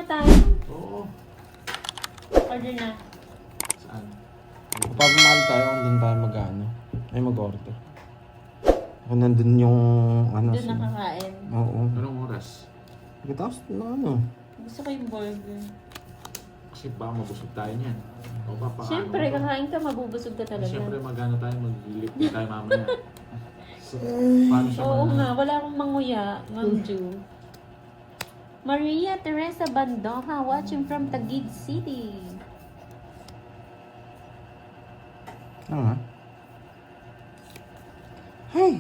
tayo. Oo. Order na. Saan? Pagmamahal tayo kung doon tayo mag-ano. Ay, mag-order. Kung nandun yung ano. Doon nakakain. Oo. Anong oras? Tapos na ano. Gusto ko yung burger. Kasi baka mabusog tayo niyan. O papaano? Siyempre, kakain ka, mabubusog ka talaga. Siyempre, magano tayo, mag-lip tayo mamaya. So, paano siya Oo nga, wala akong manguya, Ma'am Ju. Maria Teresa Bandoja watching from Taguig City. Ano nga? Hey!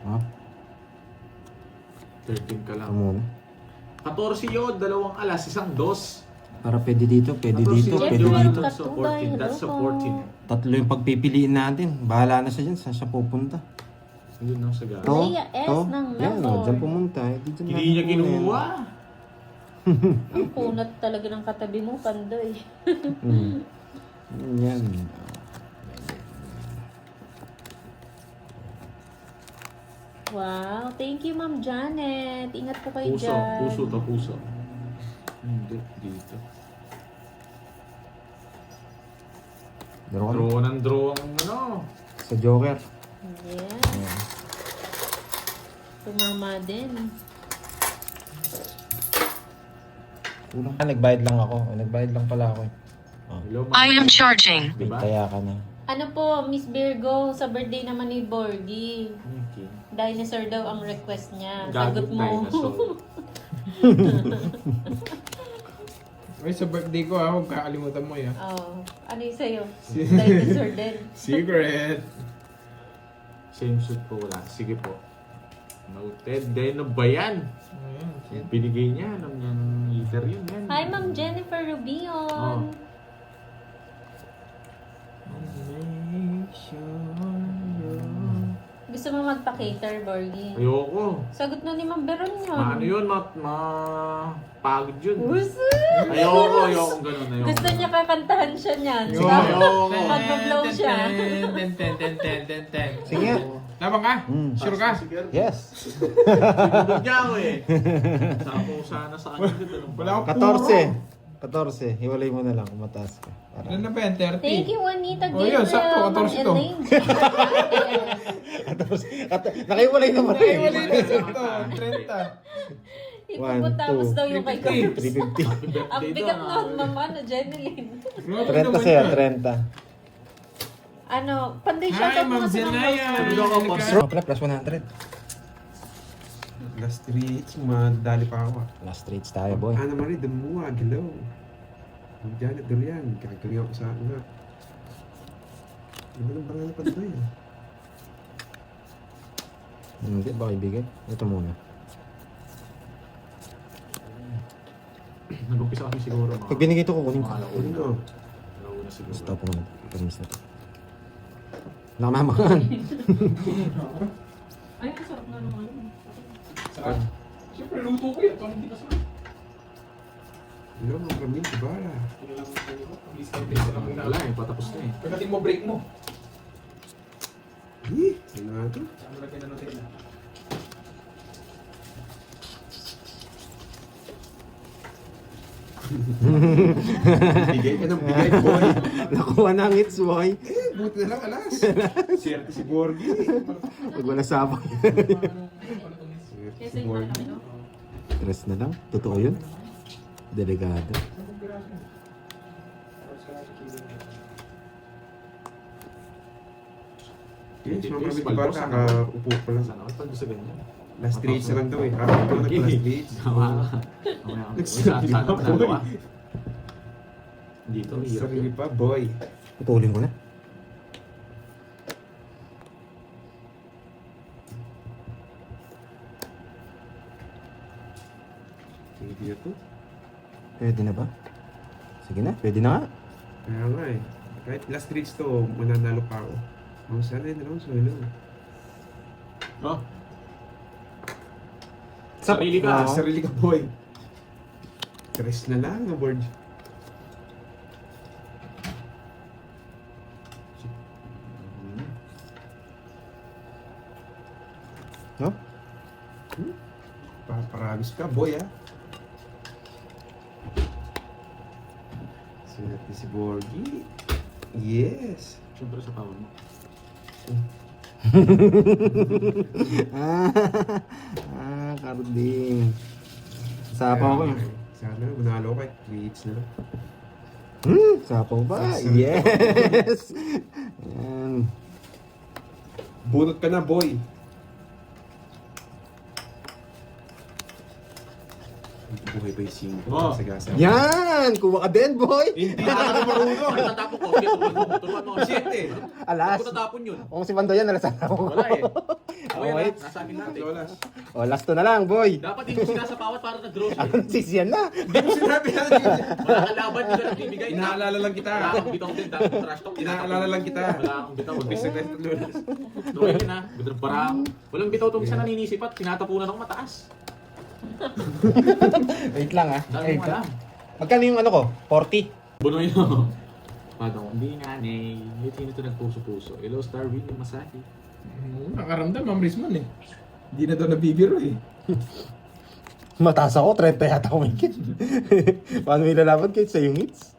Ha? 13 ka Ito lang. muna. 14 yun, 2 alas, 1 dos. Para pwede dito, pwede dito, Jeff pwede Meron dito. ka Supported, tubay, that's hello po. supported. Tatlo yung pagpipiliin natin. Bahala na siya dyan. Saan siya pupunta? Yun ang saga. To? Leia S. To? ng Yan, Melbourne. dyan pumunta. Dyan Hindi niya kinuha. Ang punat talaga ng katabi mo, Pandoy. Yan. Wow, thank you Ma'am Janet. Ingat po kayo Puso, dyan. puso to puso. Hindi, dito. Draw Draw ng draw ang ano. sa Joker. Yes. Tumama din. Kulang. Nagbayad lang ako. Nagbayad lang pala ako. Hello, I am charging. Diba? Kaya ka na. Ano po, Miss Virgo, sa birthday naman ni Borgie. Okay. Dinosaur daw ang request niya. Sagot Gagot mo. dinosaur. Ay, sa birthday ko huwag kakalimutan mo yan. Oh, ano yung sa'yo? Dinosaur din. Secret! Same suit po wala. Sige po. Noted. Then, ano ba yan? Ayan, shit. Binigay niya. Alam niya ng eater yun. Yan. Hi, Ma'am Jennifer Rubion. Make sure you're... Gusto mo magpa-cater, Borgie? Ayoko. Sagot na ni Ma'am Beron yun. Ano yun? Pagod yun. Gusto. Ayoko ganun. Ayoko. Gusto niya kakantahan siya niyan. Ayoko. Mag-blow siya. Ten. Sige. Labang ka? Sure ka? Yes. Sinunod niya ako eh. Saka kung sana sa kanya dito. Wala akong 14. Hiwalay mo na lang kung mataas ka. Para. Ano na ba yan? 30? Thank you, Juanita Oh, Gabriel. yun, sakto, 14 to. Elaine. Nakiwalay naman. Ay, wala na sakto. 30. Ipuputamos daw yung kay Carbs. 350. Ang bigat nun, Ma'am Jeneline. 30 sa'yo, 30. Ano, panday siya Hi, sa mga Ma'am Zenaya. Plus 100. Last streets, madali pa ako. Last rates tayo, boy. Ana Marie, Damuag, hello. Ang Janet Dorian, kakagaling ako sa una. Ano ba ng pangalan pa ito eh? Hindi, baka ibigay. Ito muna. Nag-umpisa kami siguro. Pag binigay ito, kukunin ko. Ano? Alauna siguro. Stop mo. Permis na ito. Nakamamangan. Ay, masarap na naman. Sarap. Siyempre, luto ko yan. Parang hindi ka sarap. Hello, mga Ramil, Kabara. Please, please, lang muna. Wala eh, patapos na eh. Pagdating mo, break mo. Ano nga ito? Ano lang kinanotin na? Bigay ka ng bigay, boy. Nakuha na ang hits, boy. Buti na lang, alas. Siyerte si Borgie. Pag wala sabang. Siyerte Kasi si yung Borgie. malaki, no? Stress na lang. Totoo yun. Delikado. Yes, mga Ramil, Kabara, kakaupo pa lang. Sana ako pag sa ganyan. Last streets na lang daw eh. Habang ko nag-last streets. Tama ka. Mamaya ako. Sana manalo ka. Dito, hirap Sarili yun. pa, boy. Putulin ko na. Hindi na to. Pwede na ba? Sige na, pwede na nga. Kaya nga eh. Kahit last streets to, mananalo pa ako. Ang sana yun, Alonso, hello. Oh. Sarili ka. Oo. Sarili ka, boy. Tres na lang na board. No? Paragos ka, boy, ah. Gusto natin si Borgie. Yes. Siyempre sa tawag mo. Karding. Sapaw ko yun. Sana, manalo ka. 3 hits na lang. Sapaw ba? Yes! Yan. Bunot ka na, boy. Buhay ba yung 5? Oh. Sagasa. Yan! Kuha ka din, boy! Hindi na ako marunong. Ang tatapon ko. Turuan mo. Shit eh. Alas. Ako tatapon yun. Kung si Bando yan, alasan ako. Wala eh. Oh, Okay, wait. nasa akin natin. Lolas. O, last to na lang, boy. Dapat hindi mo sinasapawat para nag-grocery. Ang sis yan na. Hindi mo sinabi yan. Wala kang laban, hindi ka nagbibigay. Inaalala lang kita. Wala akong bitaw din. Dapat trash talk. Inaalala lang kita. Wala akong bitaw. Mag-reset ng Lolas. Tuloy yun ha. Bitaw parang. Walang bitaw itong isa naninisipat. Tinatapunan ako mataas. Wait lang, ah. Dami Wait mo alam. lang. Magkano yung ano ko? 40? Bunoy no. Paano? Hindi nga, Nay. Hindi sino ito nagpuso-puso. Hello, Star Win, yung Masaki. Nakaramdam, Ma'am Risman eh. Hindi na daw nabibiro eh. Mataas ako, 30 yata ako may kit. Paano may lalaban kahit sa yung hits?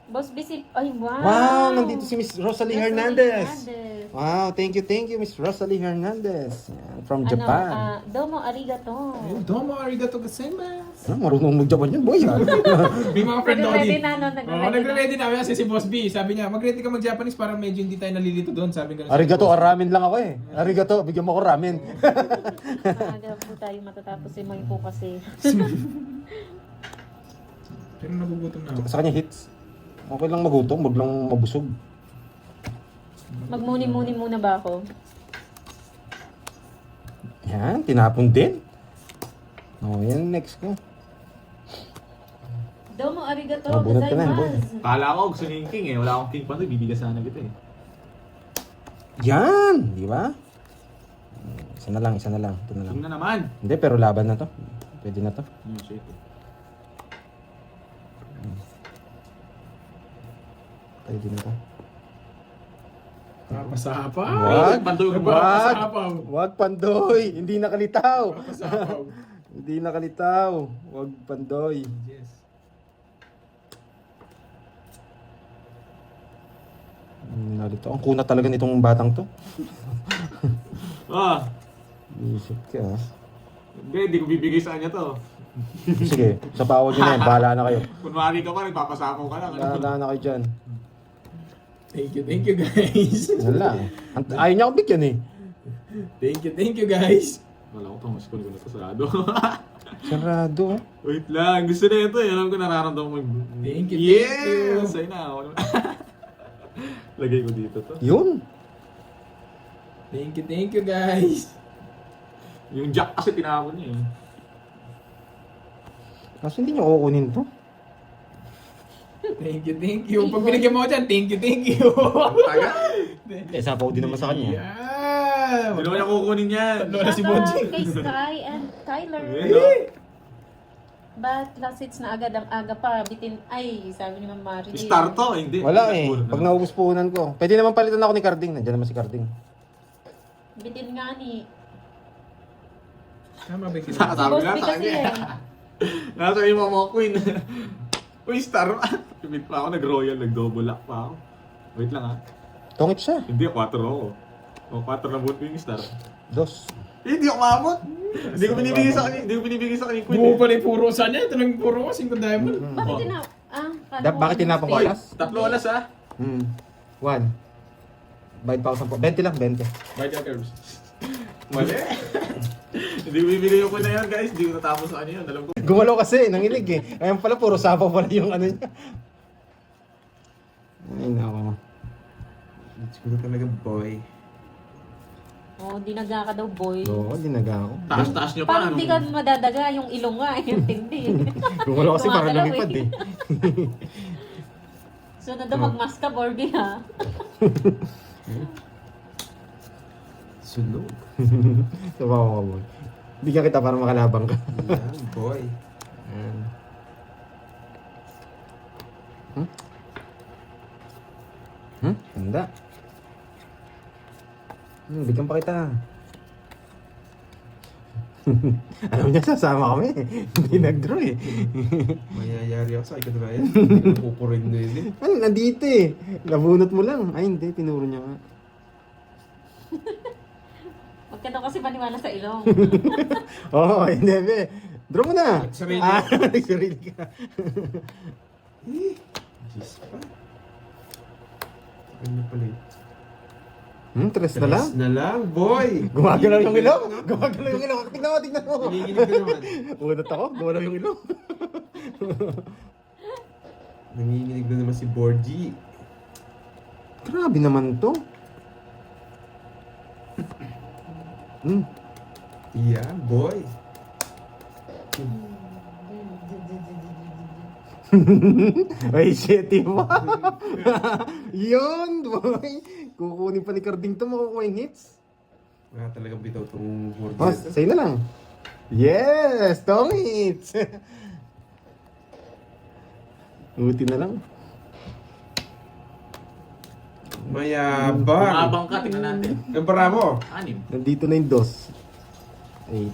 Boss Bisil, ay wow! Wow, nandito si Miss Rosalie Hernandez. Hernandez. Wow, thank you, Miss Rosalie Hernandez. Yan, from Ano, Japan. domo arigato. Ayun, domo arigato gozaimasu. Marunong mag-Japan yun, boy. Ah. May mga friend ako Nagre-ready din. na, no? Oo, nagre-ready na. Kasi si Boss B, sabi niya, mag-ready ka mag-Japanese para medyo hindi tayo nalilito doon. Sabi nga. Arigato, ramen lang ako eh. Arigato, bigyan mo ko ramen. Maaga po tayo matatapos si Moy po kasi. Pero nagugutom na ako. Sa kanya hits. Okay lang magutom, wag lang mabusog. Magmuni-muni muna ba ako? Yan, tinapon din. Oh, yan next ko. Domo arigato, Bunot ka na, boy. gozaimasu. Kala ko gusto niya yung king eh. Wala akong king pa ito. Bibigyan sana kita eh. Yan, di ba? Isa na lang. Ito na lang. King na naman. Hindi, pero laban na to. Pwede na to. Shit eh. Pwede na to. Papasapaw. Wag. Pandoy ko ba? Papasapaw. Wag pandoy, hindi nakalitaw. Papasapaw. Hindi nakalitaw. Wag pandoy. Yes. Nalito. Ang kuna talaga nitong batang to. Ah. Isip ka. ah. Hindi ko bibigay sa kanya to. Sige, sa bawal nyo na yan. Bahala na kayo. Kunwari ka pa, nagpapasapaw ka lang. Bahala na kayo dyan. Thank you guys. Yan lang. Ayaw niya akong bigyan eh. Thank you guys. Wala ko pang school ko na to sarado. Sarado. Wait lang, gusto na ito eh. Alam ko nararamdaman mo. Thank you, Yes! Ayun na ako. Lagay ko dito to. Yun. Thank you guys. Yung jack kasi tinapon niya eh. Kaso hindi niyo kukunin to. Thank you. Pag binigyan mo ako dyan, thank you. Taga? Eh, sapaw din naman sa kanya. Yeah. Hindi naman niya kukunin yan. Lola si Nasa Bonjing. kay Sky and Kyler. Ba't last hits na agad ang aga pa? Bitin, ay, sabi ni Ma'am Mari. Star to, hindi. Wala eh. Pag naubos puhunan ko. Pwede naman palitan ako ni Carding. Nandiyan naman si Carding. Bitin nga ni. Tama ba yung Sabi Boss nga B sa kasi kanya. yan. Nasa yung mga queen. Uy, star. Tumit pa ako, nag-royal, nag-double lock pa ako. Wait lang ha. Tongit siya. Hindi, 4 ako. O, 4 na buot ko yung star. Dos. Hindi ako maabot. Hindi ko binibigay sa kanya. Hindi ko binibigay sa kanya yung queen. Buo pala yung puro sa niya. Ito lang yung puro ko, 5 diamond. Bakit Oh. tinap? Bakit tinapon ko? Oy, Alas? 3 alas ha. 1. Bayad pa ako 10. 20 lang, 20. Bye, Jack Herbs. Mali. Hindi ko bibigay yung queen na yun, guys. Hindi ko natapos sa kanya yun. Alam ko. Gumalaw kasi, nanginig eh. Ayun pala, puro sapaw pala yung ano niya. Ay, nako. Let's go na talaga, boy. Oh, dinaga ka daw, boy. Oo, dinaga ako. Taas-taas nyo pa. Parang hindi ka madadaga yung ilong nga. Yung tindi. Gumalaw kasi parang Gumagalaw lumipad eh. Sunod na magmask ka, Borby, ha? Sunog. Sabaw ka, boy. Bigyan kita para makalabang ka. Yan, boy. Ayan. Handa. Bigyan pa kita. Alam niya, sasama kami. Hindi nag-draw eh. Mayayari ako sa ikaw na yan. Napupurin na yun eh. Ano, nandito eh. Nabunot mo lang. Ay, hindi. Tinuro niya nga. Huwag ka daw kasi paniwala sa ilong. Oo, hindi, be. Draw mo na. Nagsarili. Nagsarili ka. Jeez pa. Ano pala eh? Tres na lang. Tres na lang, boy! Gumagalaw yung ilong. Gumagalaw yung ilong. Tignan mo, tignan mo. Nanginginig ka naman. Unat ako, gumalaw yung ilong. Nanginginig na naman si Borgie. Grabe naman to. Yeah, boy. Ay, shit, diba? Yun, boy. Kukunin pa ni Carding to, makukuha yung hits. Wala talagang bitaw tong Borgie. Oh, sa'yo na lang. Yes, tong hits. Buti na lang. Mayabang. Mabang ka, tingnan natin. Ang para mo? 6. Nandito na yung dos. Ay.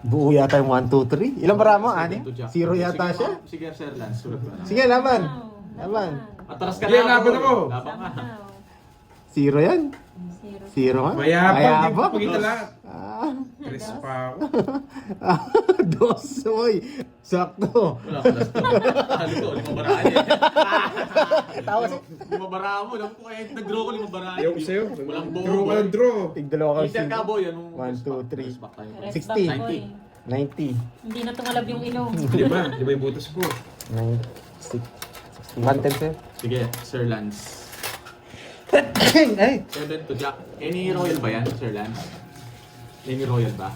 Buo yata yung 1, 2, 3. Ilang bara mo? 6? 0 yata siya. Sige, Sir Lance, sulat mo na. Sige, laban. Wow. Laban. Atras ka Sige, na. laban boy. ako. Laban ka. 0 yan. 0 nga. Mayabang. Di pa pagkita lahat. Ah, Tres pa ako. dos. Uy, sakto. Wala ka last. Halo ko, 5 baraan eh. Tawa si... 5 baraan mo. Alam ko kaya nag-draw ko 5 baraan. Ayaw ko sa'yo. Walang buo. Draw ka ng draw. Tigdalawa ka Inter ka, boy. Anong 1, 2, 3. Rest back tayo. 60. 90. Hindi na tumalab yung ilong. Di ba? Di ba yung butas ko? 96. 110, sir. Sige, Sir Lance. Ay! 7 to Jack. Any royal ba yan, Sir Lance? Any royal ba?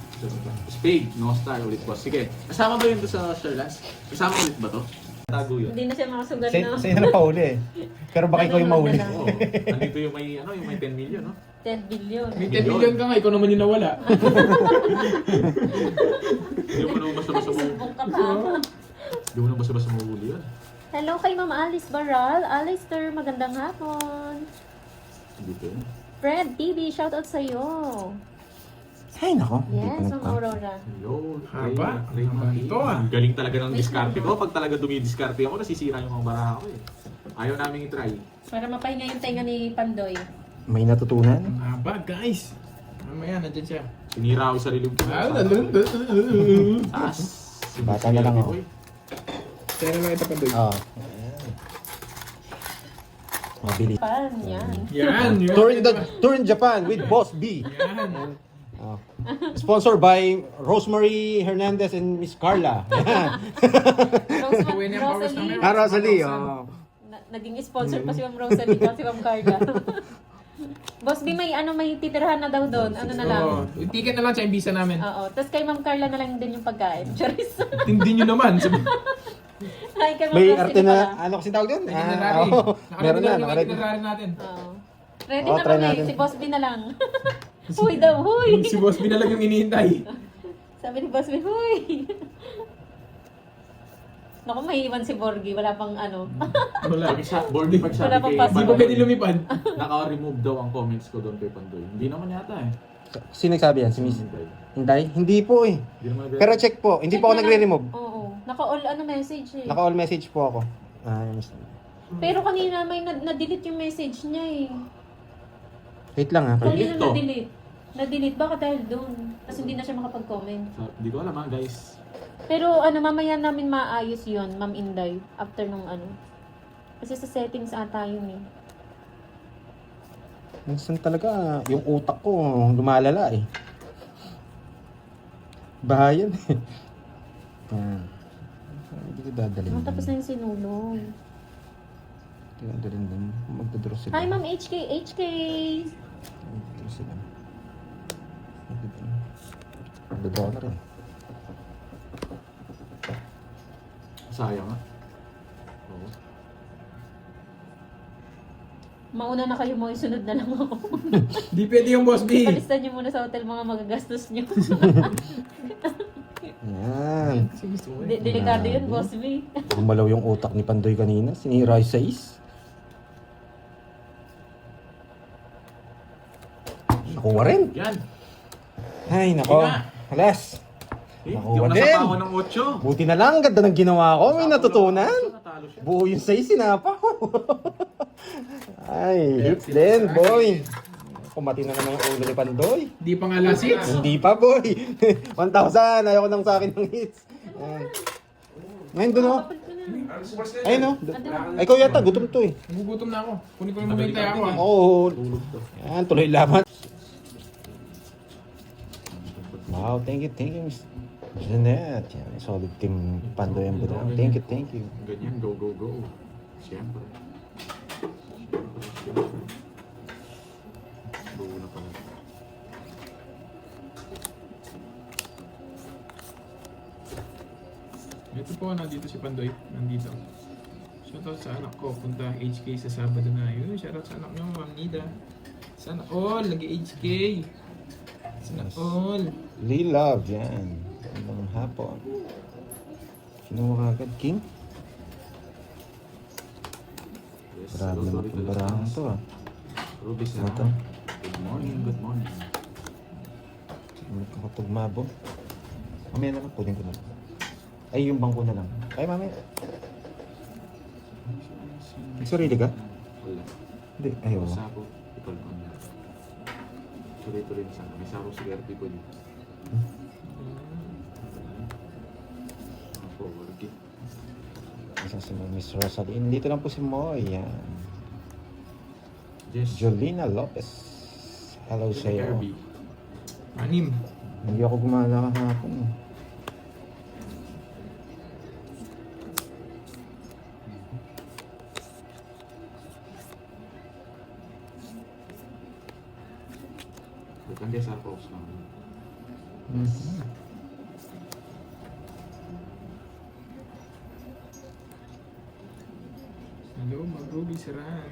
Spade, no star ulit po. Sige, kasama ba yun to sa Sir Lance? Kasama ulit ba to? Tago yun. Hindi na siya makasugat na. Sa'yo na pauli eh. Pero baka ikaw yung mahuli. Oo. Nandito yung may, yung may 10 million, no? 10 billion. May 10 million ka nga, ikaw naman yung nawala. Hindi mo naman basta-basta mo. Sumbong ka pa. Hindi mo naman basta-basta mahuli yun. Hello kay Ma'am Alice Baral. Alistair, magandang hapon. Dito yun. Fred TV, shoutout sa'yo. Ay, nako. Yes, Ma'am Aurora. Hello. Haba. Haba Ito, ah. Ang galing talaga ng diskarte ko. Pag talaga dumidiskarte ako, nasisira yung mga baraha ko eh. Ayaw namin i-try. Para mapahinga yung tenga ni Pandoy. May natutunan? Ang haba, guys. Mamaya, nandyan siya. Sinira ako sa sarili ko. Taas. Bata na lang ako. Kaya naman ito pa doon. Oo. Mabilis. Pan, yan. Yan, yun. Tour in Japan with Boss B. Yan. Oh. Sponsored by Rosemary Hernandez and Miss Carla. Uwi na yung powers ng meron. Rosalie. Oh. Naging sponsor pa si Ma'am Rosalie at si Ma'am Carla. Boss B, may titirhan na daw doon. Ano na lang? Oo. Yung ticket na lang siya yung visa namin. Oo. Tapos kay Ma'am Carla na lang din yung pagkain. Charis. Hindi nyo naman. Sabi, Ay, kay Ma'am May Rosalie arte pala. na, ano kasi tawag doon? itinerary. Oo. Meron na, Yung nakaready. itinerary natin. Oo. Ready Oo, na try kami. natin. Si Boss B na lang. Huy daw, huy! Si boss binalag yung inihintay. Sabi ni Boss B, huy! Naku, may iwan si Borgie. Wala pang ano. Wala. Pag sa board, pag Wala sabi pang kay pass. Hindi pa pwede lumipad. naka-remove daw ang comments ko doon kay Pandoy. Hindi naman yata eh. Sino nagsabi yan? Si Miss Hinday? Hindi po eh. Hindi naman Pero check po, hindi po ako nagre-remove. Oo. Naka-all message eh. Naka-all message po ako. Miss. Pero kanina may na-delete yung message niya eh. Wait lang ha. Kanina to. na-delete. Na-delete. Baka dahil doon. Tapos hindi na siya makapag-comment. Hindi ko alam guys. Pero mamaya namin maayos yon Ma'am Inday. After nung ano. Kasi sa settings ata yun eh. Minsan talaga, yung utak ko lumalala eh. Bahayan eh. Yan. Hindi ko dadalhin. Tapos na yung sinulong. Hindi ko dadalhin din. Magdadraw sila. Hi Ma'am HK! HK! Magdadraw sila. Magdadraw na rin. Sayang nga. Oo. Mauna na kayo mo, isunod na lang ako. Di pwede yung boss B. Palistan niyo muna sa hotel mga magagastos niyo. Yan. Delikado yun, Boss B. Gumalaw yung utak ni Pandoy kanina. Sinira yung sais. Nakuha rin. Yan. Ay, nako. Sige Alas. Eh, Nakuha di ako din. nasapawan ng 8. Buti na lang, ganda ng ginawa ko. May natutunan. Natalo siya. Buo yung 6, sinapa ko. Ay, hit din, boy. Kumati na naman yung ulo ni Pandoy. Di pa nga last hits. Hindi pa, boy. 1,000. Ayoko nang sa akin ng hits. Ayan. Ngayon doon ako. Ayun o. Ay, ikaw yata. Gutom to eh. Nagugutom na ako. Kunin ko yung mamintay ako. ah. Oo. Ayan, tuloy laban. Wow, thank you, Miss Jeanette. Yan, solid team Pandoy ang Budang. Thank you. Ganyan, go. Siyempre. Buo na pala. Ito po, nandito si Pandoy. Nandito. Shoutout sa anak ko. Punta HK sa Sabado na. Yun, shoutout sa anak nyo, Ma'am Nida. Sana all, nag-HK. Sana all. Lee Love, yan. Ang hapon. Kinuha ka agad, King? Yes, Grabe hello, naman itong barahan to ah. Ruby sa Ito. Good morning. Magkakatugmabo. Mamaya na lang, pwedeng ko na lang. Ay, yung bangko na lang. Ay, mamaya. May sarili ka? Wala. Hindi, ayaw. Sabo. Ikaw naman yan. Tuloy-tuloy na sana. May sabo si RP ko dito. Forward kick. Isa si Miss Rosaline. Dito lang po si Moy. Yan. Yes. Jolina Lopez. Hello sa iyo. Kirby. 6. Hindi ako gumala kahapon. Bukan dia sarpos lang. Hello, Mag-Ruby Saran.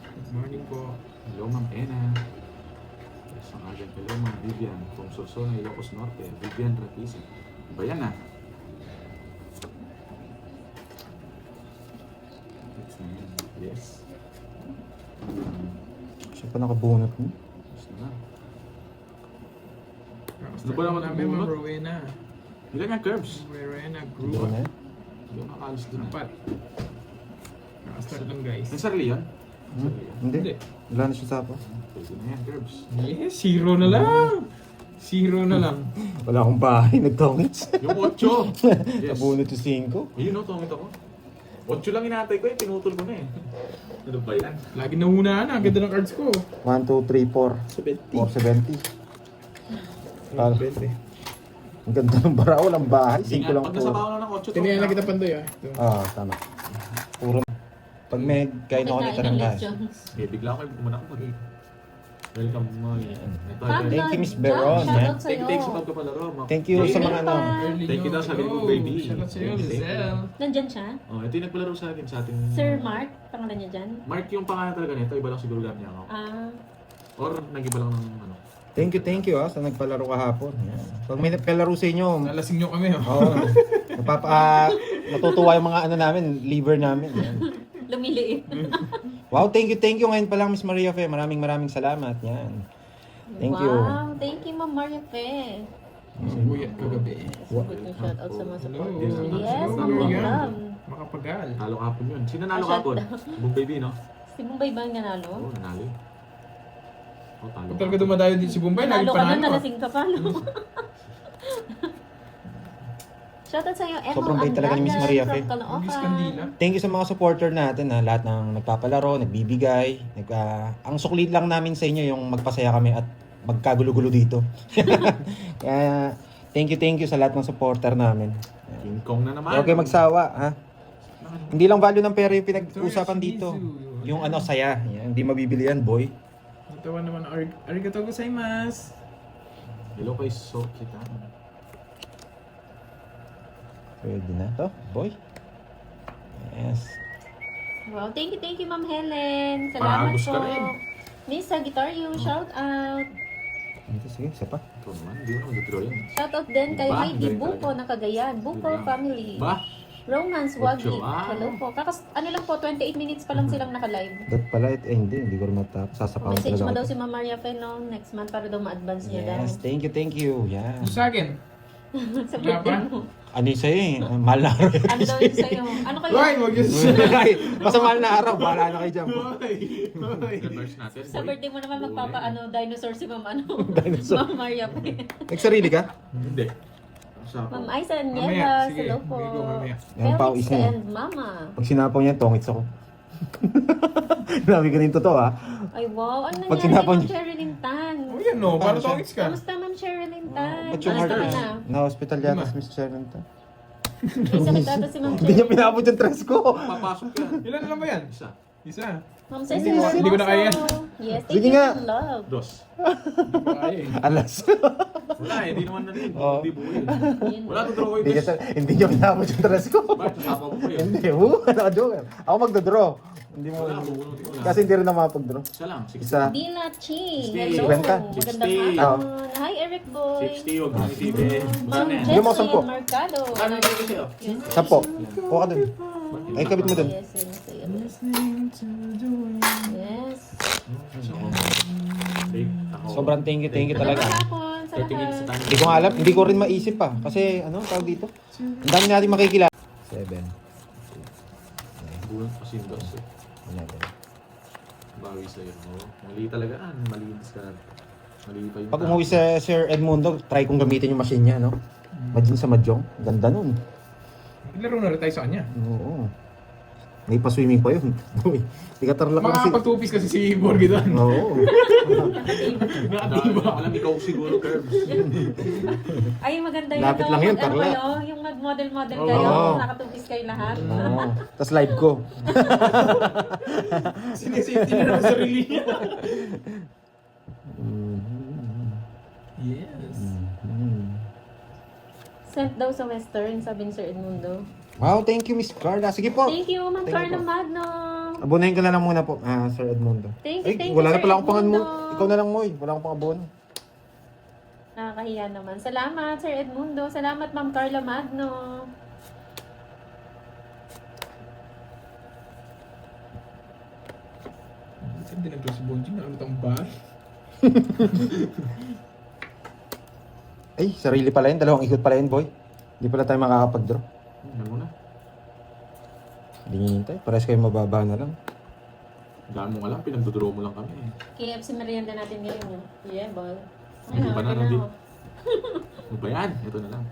Good morning po. Hello, Ma'am Ena. Isang agad. Hello, Ma'am Vivian. From Sorsogon, Ilocos Norte. Vivian Rakisa. Iba yan ah. That's na yan. Yes. Siya pa nakabunot mo. Yes na. Ano ba naman ang namin, Ma'am bunot? Rowena? Ilan nga curves? Rowena, Hindi group. ko na yan. Hindi ako nakaalis dun ah. 4. Nakastart lang guys. Nagsarili yan? Hindi. Hindi. Wala na siya sa ako. Pwede na yan, curves. Yes, 0 na lang. 0 na lang. Wala akong bahay. Nagtongits. Yung 8! Yes. Nabunot yung 5. Ayun o, tumit ako. 8 lang inatay ko eh, pinutol ko na eh. Ano ba yan? Lagi nahunahan na. Ang ganda ng cards ko. 1, 2, 3, 4. 470. Ang ganda ng bara. Walang bahay. 5 lang Pag po. nasabaw na ng 8, Tinayan na kita Pandoy ah. Ito. Tama. Puro. Pag may kain ako nito ng gas. Eh, bigla ko kumana ko mag Welcome mo. Thank you, Miss Beron. Shoutout sa'yo. Thank you sa pagpapalaro. Thank you sa mga ano. Early Thank you daw sa go. Gringo Baby. Shoutout sa'yo, Thank you. Lizelle. Nandyan siya? Oh, ito yung nagpalaro sa atin, sa ating... Sir Mark, pangalan niya dyan? Mark yung pangalan talaga nito, iba lang siguro gamit niya ako. Or nag-iba lang ng ano. Thank you sa nagpalaro kahapon. Yan. Pag may nagpalaro sa inyo, Nalasing nyo kami oh. oo. Natutuwa yung mga ano namin, liver namin. Yan. Lumiliit. Wow, thank you. Ngayon pa lang, Miss Maria Fe. Maraming salamat. Yan. Thank you. Wow, thank you, Ma'am Maria Fe. Buyat kagabi. Good na shoutout sa mga supporters. Hello. Yes, Hello, Ma'am Marian. Welcome. Makapagal. Talo kapon yun. Sino nalo Shut kapon? Boom Baby, no? Si Bombay ba ang nanalo? Oo, nanalo. Oh, talo. Kung talaga dumadayo din si Bombay, lagi Nanalo ka na, panalo. nalasing ka pa, no? Shoutout sa'yo, Emma Sobrang bait talaga ni Miss Maria Fe. from Miss Caloocan. Candila. Thank you sa mga supporter natin. Lahat ng nagpapalaro, nagbibigay. Ang sukli lang namin sa inyo yung magpasaya kami at magkagulo-gulo dito. Kaya, thank you sa lahat ng supporter namin. King Kong na naman. Huwag kayo magsawa, ha? Hindi lang value ng pera yung pinag-usapan dito. Yung ano, saya. Yan, hindi mabibili yan, boy. Natawa naman. Arigato gozaimasu. Hello kay Sokita. Pwede na to, boy. Yes. Wow, thank you, Ma'am Helen. Salamat Pangagos po. ka rin. Miss Sagittario, shout out. Ito, sige, isa pa. Ito naman, hindi mo naman nag-draw yan. Shout out din kay Ba? Heidi Galing Buko talaga. na Cagayan. Buko Yun lang. family. Ba? Romance Wagi. Ocho, ah. Hello po. Ano lang po, 28 minutes pa lang silang naka-live. Dat pala, hindi ko rin matapos. Sasapawan Message mo talaga daw ako. si Ma'am Maria Fe no, next month para daw ma-advance niya daw. Yes, thank you. Yeah. Sa akin. Sa Wala birthday ba? mo. Ano yung sa'yo eh? Mahal na araw. Ano daw yung sa'yo? Ano kayo? Hoy, wag yun. Basta mahal na araw. Bahala na kayo dyan. Reverse natin. Sa birthday mo naman dinosaur si Ma'am Dinosaur. Ma'am Maria Fe. Nagsarili ka? Hindi. Sa Ma'am Aiza Mamaya, Nievas, sige. hello po. Bigay ko mamaya. Yan, pawis Felix na yan. and Mama. Pag sinapaw niya, tongits ako. Nabi ka rin totoo ha. Ay wow, ano Pag nangyari sinapaw Ma'am niya- Sherilyn Tan? Oh, yan no. Para tongits ka. Kamusta Ma'am Sherilyn Tan? Ba't yung heart Kamusta ka na? na-hospital yata si Miss Sharon to? May sakit ata si Ma'am Hindi niya Sherilyn. pinabot yung stress ko. Papasok yan. Ilan na lang ba yan? Isa. Isa. Ma'am Cecil Hindi ko na kaya. Yes, Sige thank you nga. for love. Dos. Ay. Alas. Wala eh, hindi naman na rin. Oo. Hindi buhay. Yun. Wala to draw ko Hindi, yung dos. hindi niya pinabot yung stress ko. Bakit? Sasapaw mo pa yun. Hindi, naka-joke. Ako magdodraw. Hindi mo. Wala, bubunutin ko lang. Kasi hindi rin na makapag-draw. Isa lang. 60. Isa. Dila Chi, 60. hello. 50. Magandang 60. hapon. Hi Eric Boy. 60, huwag mo itibin. Ma'am Ano yan? Bigyan mo ako Jessie 10. Mercado. Ano yung ko sa'yo? Sampo. Kuha ka dun. Ay, kabit mo dun. Yes, yun sa'yo. Yes. Sobrang thank you talaga. Magandang hapon sa 30 minutes sa lahat. time. Hindi ko nga alam, hindi ko rin maisip pa. Kasi, tawag dito? Ang dami natin makikilala. 7. Buwan kasi yung dos eh. 11. Bawi sa'yo. Oo. Mali talaga. Mali yung discard. Mali pa yung Pag umuwi sa Sir Edmundo, try kong gamitin yung machine niya, no? Majin sa Mahjong. Ganda nun. Laro na rin tayo sa kanya. Oo. May pa-swimming pa yun. Uy, tigatarlak lang si... Makakapagtupis kasi si Borgie doon. Oo. Nakatiba. Alam, ikaw siguro, Curbs. Ay, maganda yun. Lapit no? lang yun, Ano Carla. kayo? Yung mag-model-model Oo. kayo. Oo. Nakatupis kayo lahat. Oo. Tapos live ko. Sinisafety na naman sarili niya. Yes. Sent daw sa Western, sabi ni Sir Edmundo. Wow, thank you, Miss Carla. Sige po. Thank you, Ma'am Thank you Carla po. Magno. Abunahin ko na lang muna po, Sir Edmundo. Thank you, Ay, thank you, wala na Sir pala akong pangan mo. Edmundo. Ikaw na lang, Moy. Wala akong pang-abono. Nakakahiya naman. Salamat, Sir Edmundo. Salamat, Ma'am Carla Magno. Hindi na si Bonji. Nakamit ang bar. Ay, sarili pala yun. Dalawang ikot pala yun, boy. Hindi pala tayo makakapag-draw. Yan mo na. Hindi nyo hintay. Parehas kayo mababa na lang. Dami mo alam, pinagdodraw mo lang kami. KFC merienda natin ngayon. Yeah, boy. Hindi pa na, okay hindi. ako. Ano ba yan? Ito na lang.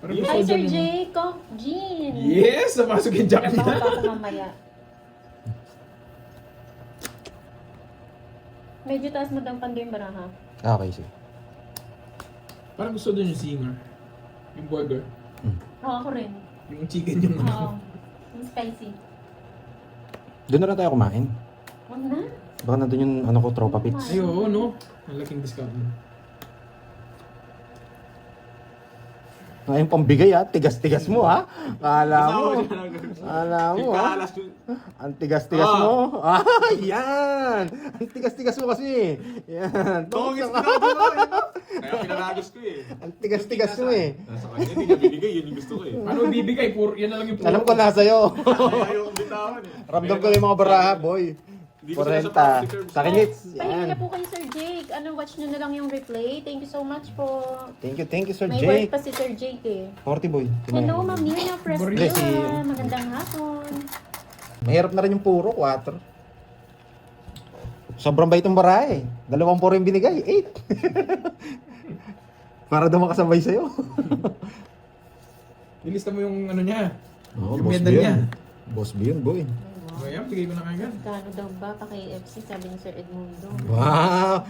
Parang Yes. Hi, gusto Sir dyan yung- Jacob Jean. Yes! Napasok yung jacket Trabaho niya. pa ako mamaya. Medyo taas mo daw pando yung baraha. Okay, sige. Parang gusto doon yung singer. Yung burger. Oo, ako rin. Yung chicken yung Oo. Yung spicy. Doon na lang tayo kumain. Huwag na. Baka nandun yung tropa pits. Ay, oo, no? Ang laking discount mo. Ngayon pambigay tigas-tigas mo Kala mo. Kala mo Ikalas yun. Ang tigas-tigas mo. Yan. Ang tigas-tigas mo kasi. Yan. Tongis na ako na. Kaya pinaragos ko eh. Ang tigas-tigas mo eh. Nasa kanya, hindi niya binigay. Yun yung gusto ko eh. Ano bibigay? Yan na lang yung puro. Alam ko nasa iyo. Ayaw kong bitawan eh. Ramdam ko yung mga baraha, boy. Hindi ko sila sa 40. Curbs. Sa akin, hits. Pahingi na Yan. po kayo, Sir Jake. Watch nyo na lang yung replay. Thank you so much po. Thank you, Sir May Jake. work pa si Sir Jake eh. 40 boy. Hello, Ma'am Nina Presbyra. Bless you. Magandang hapon. Mahirap na rin yung puro, 4. Sobrang bait yung baraha eh. 2 puro yung binigay, 8. Para daw makasabay sa'yo. Ilista mo yung ano niya. Oo, Yung boss medal B niya. yun. Boss B yun, boy. O yan, bigay ko na kagad. Kano daw ba pa kay FC, sabi ni Sir Edmundo. Wow!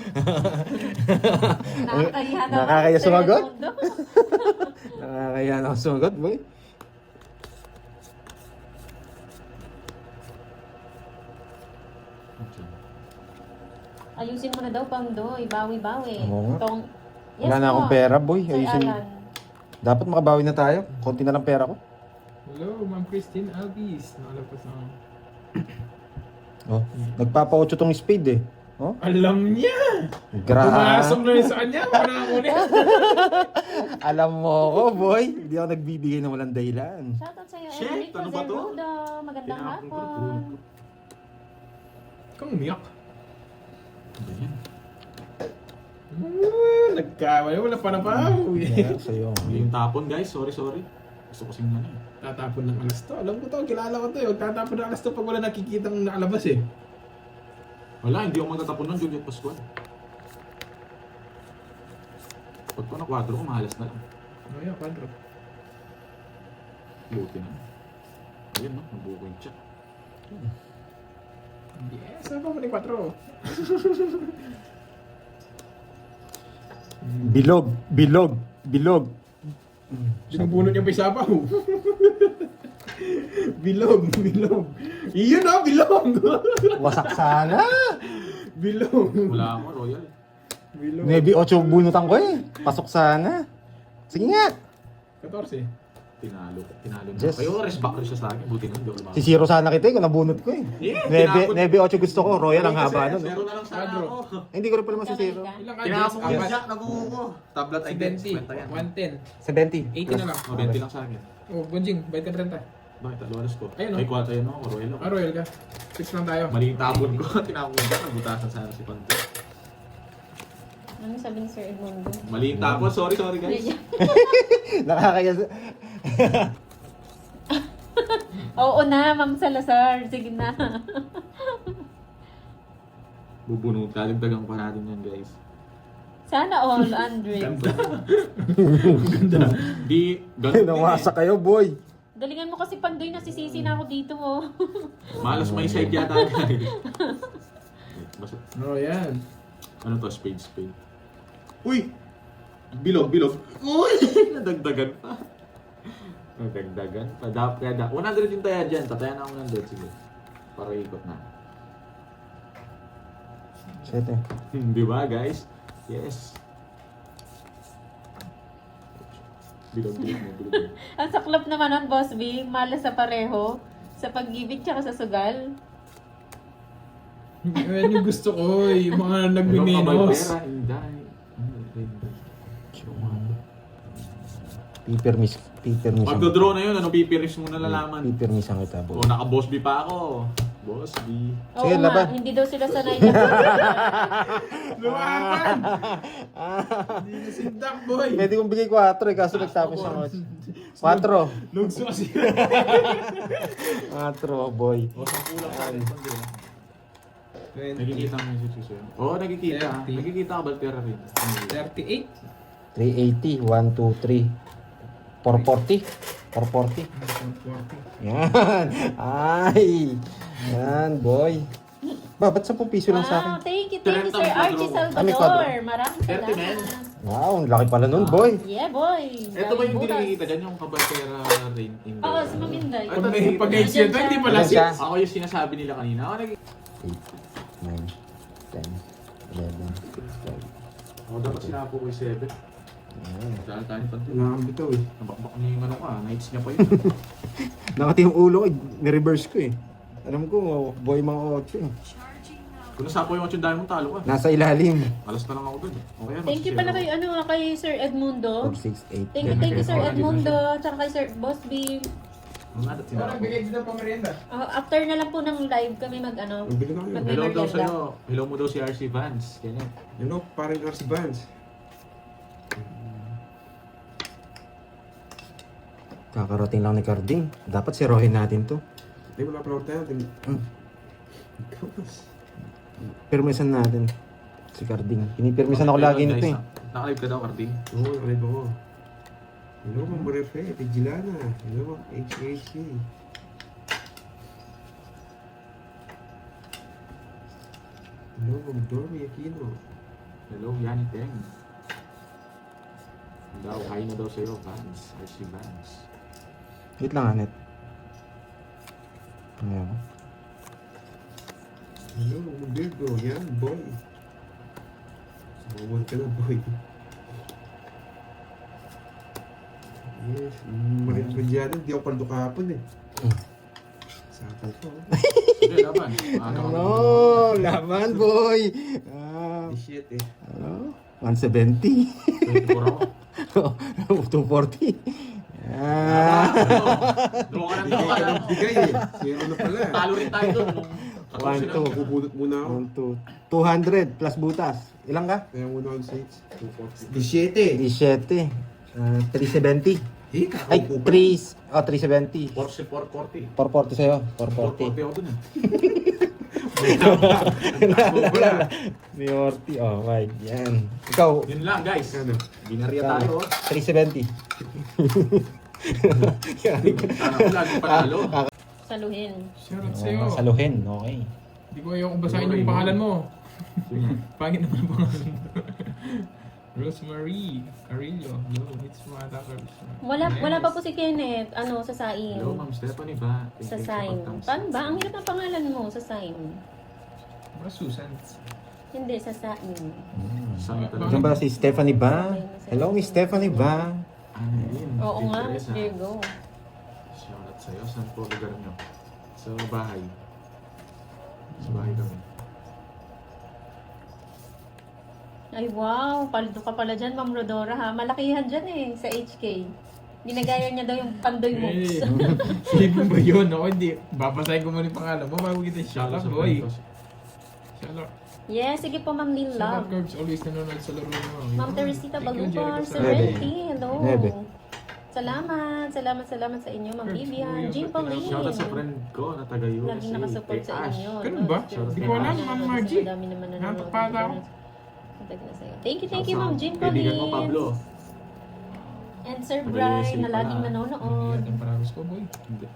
Nakakahiya naman. Nakakahiya Sir sumagot? Edmundo. Nakakaya na ako sumagot, boy. Ayusin mo na daw, Pangdoy. Bawi-bawi. Oo nga. Yes Wala na po. akong pera, boy. Sir Ayusin. Alan. Dapat makabawi na tayo. Konti na lang pera ko. Hello, Ma'am Christine Alvis. Nakalagpas na ako. Oh, nagpapa-8 tong speed eh. Oh? Alam niya! Grabe. Pumasok na rin sa kanya, panangunin. Alam mo ko, boy. Hindi ako nagbibigay ng walang dahilan. Shoutout sa'yo, Shit, Enrico ano ba to? Zerudo. Magandang Tinapon ko hapon. rin. Kang umiyak. Ano yan? Nagkamali, wala pa na pa. Kaya sa'yo. Yung tapon guys, sorry. Gusto ko sing ano eh. Tatapon ng alas to. Alam ko to, kilala ko to. Yung tatapon ng alas to pag wala nakikitang nakalabas eh. Wala, hindi ako magtatapon nun, Juliet Pascual. Pag ko na kwadro ko, mahalas na lang. Ano yan, kwadro? Buti na. Ayun no, nabuo ko yung chat. Yes, saan pa mo ni 4? Bilog. Binubunot niya pa isa pa. Bilog. Iyon na, bilog! Wasak sana. Bilog. Wala ako, Royal. Bilog. Maybe 8 bunutan ko eh. Pasok sana. Sige nga. 14. Tinalo na. Yes. Kayo, respect ko siya sa akin. Buti na, hindi ako lumabas. Si Zero sana kita eh, kung nabunot ko eh. Yeah, 9-8 gusto ko. Royal ang haba nun. Zero na lang sana Quadro. ako. Eh, hindi ko rin pala mas si Zero. Ilang ka, Tinapon Jess? ko yung Apat. jack, nabuo ko. Tablet ay 70. 50 yan. 110. 70. 80 na lang. O, 20 lang sa akin. Oh, Gunjing, bayad ka 30. Bakit? Alas ko. Ayun, no? Ay, 4 yun ako, Royal ako. Ah, Royal ka. 6 lang tayo. Mali yung tapon ko. Tinapon ko jack, nabutasan sana si Panto. Ano sabi ni Sir Edmundo? Mali yung tapon. Sorry guys. Nakakaya. Oo na, Ma'am Salazar. Sige na. Bubunot. Kalagdagan pa natin yan guys. Sana all, Andre. Di, ganun Nawasa kayo, boy. Galingan mo kasi Pandoy, nasisisi na ako dito mo. Malas may side yata guys. Basta, Royal. ano to? Spade. Uy! Bilog. Uy! Nadagdagan pa. Dapat 100 yung taya dyan. Tatayan na ako 100. Sige. Para ikot na. 7. Di ba guys? Yes. Bilog. Ang saklap naman nun, Boss B. Malas sa pareho. Sa pag-ibig tsaka sa sugal. Yan yung gusto ko, yung mga Meron ka ba yung nagmimenos. pera? Hindi. Pipermis. Magdodraw na yun. Ano pipiris mo na lalaman? Pipermisan kita, boy. O, naka-boss B pa ako. Boss B. Oo Sige, nga, laban. hindi daw sila sanay na. Lumaban! Hindi na sindak, boy! Pwede kong bigay 4 eh, kaso nagtapos siya 8. 4. Lugso kasi. 4, boy. O, sa kulang pa rin. 20. Nakikita mo yung situation. Oo, nakikita. 30. Nakikita ka ba pera rin? 38. 380. 1, 2, 3. 440. 440. 40. Yan. Ay. Yan, boy. Ba, ba't 10 piso lang sa akin? Wow, thank you, Sir Archie may Salvador. kwadro. Maraming 30 men. salamat. Wow, ang laki pala nun, boy. Yeah, boy. Ito ba yung Butas. nakikita dyan? Yung kabaltera rin? Oo, si Maminday. Ay, Pag may pag-edge yun, hindi pala Ayan siya. six. Ako yung sinasabi nila kanina. Ako 8, 9, 10, 11, 12. Ako dapat sinapo ko yung 7. Yan. Dahil tayo pa ito. Wala kang bitaw eh. Nabakbak niya yung ano ka. Nights niya pa yun. Nakati yung ulo ko, ni-reverse ko eh. Alam ko, boy mga 8 eh. Kung nasapo yung 8 dahil mong talo ka. Nasa ilalim. Alas na lang ako dun. Okay yan. Thank you pala kay, kay Sir Edmundo. 4, 6, 8, Thank you Sir Edmundo. Tsaka kay Sir Boss B. Ang nadat sinapo. Parang bigay din ng pamerienda. After na lang po ng live kami Ang bili ka kayo. Mag- Hello daw Merienda. sa'yo. Hello mo daw si RC Vance. Ganyan. Ano, parang RC Vans. Kakarating lang ni Carding. Dapat sirohin natin to. Hindi, wala pala tayo. Permisan natin. Si Carding. Pinipirmisan ako lagi nito eh. Nakalive ka daw, Carding. Oo, nakalive ako. Hello, Ma'am Marife, Tigilana. Hello, HHK. Hello, Ma'am Dormy Aquino. Hello, Yanni Teng. Daw, hi na daw sa'yo, Vance. RC Vance. Wait lang, Anet. Ayan. Hello, Ma'am Virgo. Yan, boy. Bawal ka na, boy. Yes, Marit Mediano, hindi ako paldo kahapon eh. Sapal ko. Sige, laban. Ano? Laban, boy! Ah, 17 eh. ano? 170. 24 ako. 240. Ah, Ah, ano? Draw ka ng draw ka lang. Bigay eh. Zero na pala. Talo rin tayo doon. 1, 2, Bubunot muna ako. 200 plus butas. Ilang ka? Kaya muna ako sa 240. 17. 370. Eh, Ay, kakaupo 370. 440. 440 sa'yo. 440 440. ako doon eh. May 40. Oh, my. Yan. Ikaw, Yun lang guys. Ano? Binarya tayo. 370. Sana ko lagi panalo. Saluhin. Shoutout sa'yo. Saluhin. Okay. Hindi ko ayoko basahin yung pangalan mo. Pangit naman ang pangalan mo. Rosemary Carillo. No, it's mga attackers. Wala pa po si Kenneth. Ano, sa saing. Hello, Ma'am Stephanie ba? Sa saing. Paano ba? Ang hirap ng pangalan mo sa saing. Mga Susan. Hindi, sa saing. Saan Diyan ba si Stephanie ba? Hello, Miss Stephanie ba? Ano yun? Oo nga, Teresa. there you go. Shoutout sa'yo. Saan po lugar nyo? Sa bahay. Sa bahay kami. Ay wow, paldo ka pala dyan, Ma'am Rodora ha. Malakihan dyan eh, sa HK. Ginagaya niya daw yung pandoy moves. Sige ba yun? Ako hindi. Babasahin ko muna yung pangalan mo bago kita shoutout, boy. Shoutout. Yes, sige po Ma'am Lil Shoutout, Love. Curbs. Always nanonood sa laro mo. Ma'am Teresita Thank you, Balubar, Jericho Sir Sarah. Renty, hello. Nebe. Salamat sa inyo, Ma'am Curbs, Vivian. Kuya, Jean Pauline. Shoutout sa friend ko na taga USA. Laging nakasupport sa Kay Ash. inyo. Ganun ba? Tapos, Di ko alam, Ma'am Ma'am Margie. Madami naman nanonood. Napapala ako. Contact na sa'yo. Thank you, Shoutout Ma'am sa Jean kaibigan mo, Pablo. Pauline. And Sir Taga Brian, USA na pala. laging nanonood. Ang paragos ko, boy. Hindi.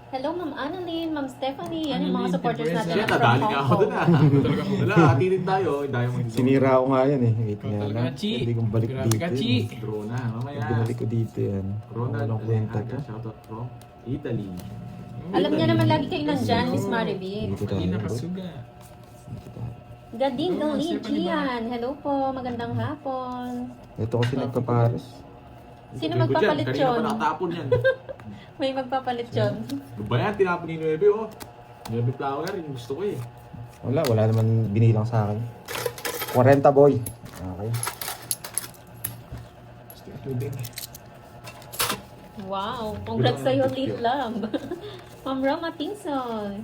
Hello, Ma'am Annalyn, Ma'am Stephanie. Yan yung mga Annalyn, supporters Teresa. natin Siya, from nadali Hong nga ako doon Kong. Talaga mo. Wala, hati rin tayo. Hindi tayo mag Sinira ko nga yan eh. Wait nga Talaga, lang. Chi. Hindi kong balik Grabe ka, dito. Chi. Draw na, mamaya. Pag binalik ko dito yan. Ronald Walang kwenta to. Alejaga, shoutout from Italy. Alam niya naman lagi kayo nandyan, Miss Maribel. Dito tayo. Hindi nakasuga. Dito tayo. Gading Hello, Ma'am Stephanie Galigian. Hello po, magandang hapon. Ito kasi nagpapares. Sino Tingko dyan, magpapalit kanina yun? pa nakatapon yan. May magpapalit yun. Ano ba yan? Tinapon ni Nuebe, oh. Nuebe flower, yung gusto ko eh. Wala naman binilang sa akin. 40 boy. Okay. Gusto ko tubig. Wow, congrats sa'yo, Lil Love. Ma'am Roma Tingson.